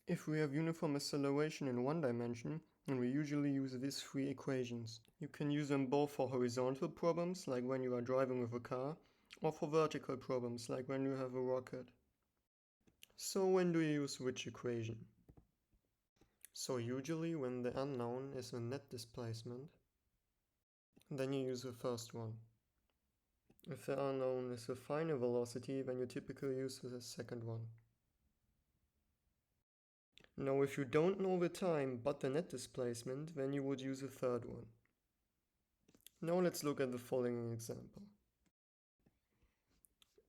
If we have uniform acceleration in one dimension, then we usually use these three equations. You can use them both for horizontal problems, like when you are driving with a car, or for vertical problems, like when you have a rocket. So when do you use which equation? So usually when the unknown is the net displacement, then you use the first one. If the unknown is the final velocity, then you typically use the second one. Now if you don't know the time but the net displacement, then you would use the third one. Now let's look at the following example.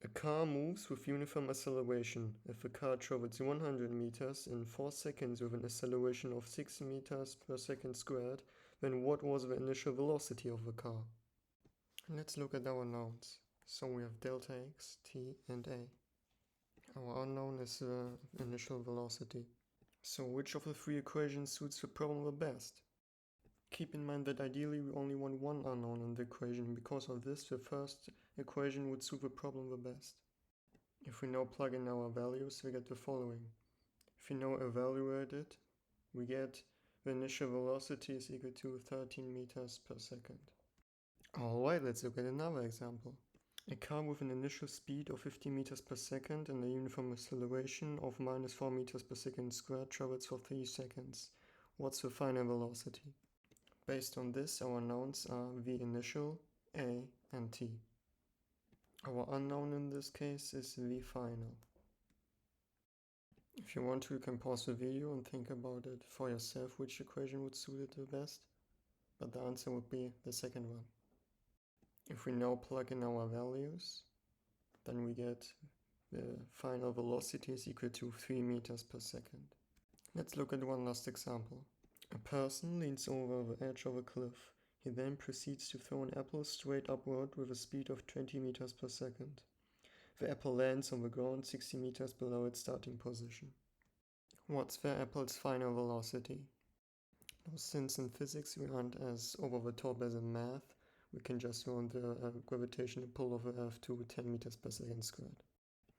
A car moves with uniform acceleration. If the car travels 100 meters in 4 seconds with an acceleration of 6 meters per second squared, then what was the initial velocity of the car? Let's look at our nouns. So we have delta x, t, and a. Our unknown is the initial velocity. So which of the three equations suits the problem the best? Keep in mind that ideally we only want one unknown in the equation. Because of this, the first equation would suit the problem the best. If we now plug in our values, we get the following. If we now evaluate it, we get the initial velocity is equal to 13 meters per second. Alright, let's look at another example. A car with an initial speed of 50 meters per second and a uniform acceleration of minus 4 meters per second squared travels for 3 seconds. What's the final velocity? Based on this, our nouns are v initial, a, and t. Our unknown in this case is v final. If you want to, you can pause the video and think about it for yourself which equation would suit it the best, but the answer would be the second one. If we now plug in our values, then we get the final velocity is equal to 3 meters per second. Let's look at one last example. A person leans over the edge of a cliff. He then proceeds to throw an apple straight upward with a speed of 20 meters per second. The apple lands on the ground 60 meters below its starting position. What's the apple's final velocity? Now, since in physics we aren't as over the top as in math, we can just round the gravitational pull of the Earth to 10 meters per second squared.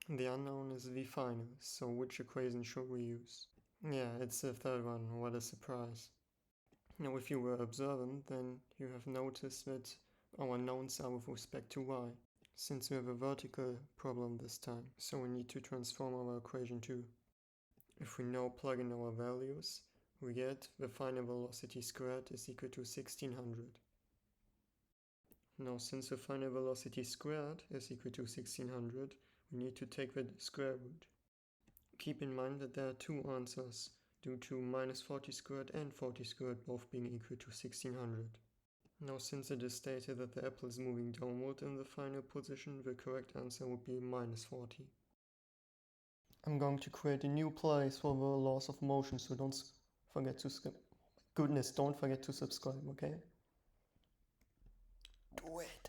The unknown is v final, so which equation should we use? Yeah, it's the third one. What a surprise. Now if you were observant, then you have noticed that our nouns are with respect to y, since we have a vertical problem this time, so we need to transform our equation too. If we now plug in our values, we get the final velocity squared is equal to 1600. Now since the final velocity squared is equal to 1600, we need to take the square root. Keep in mind that there are two answers, due to minus 40 squared and 40 squared both being equal to 1600. Now since it is stated that the apple is moving downward in the final position, the correct answer would be minus 40. I'm going to create a new place for the laws of motion, so don't forget to don't forget to subscribe, okay? Do it!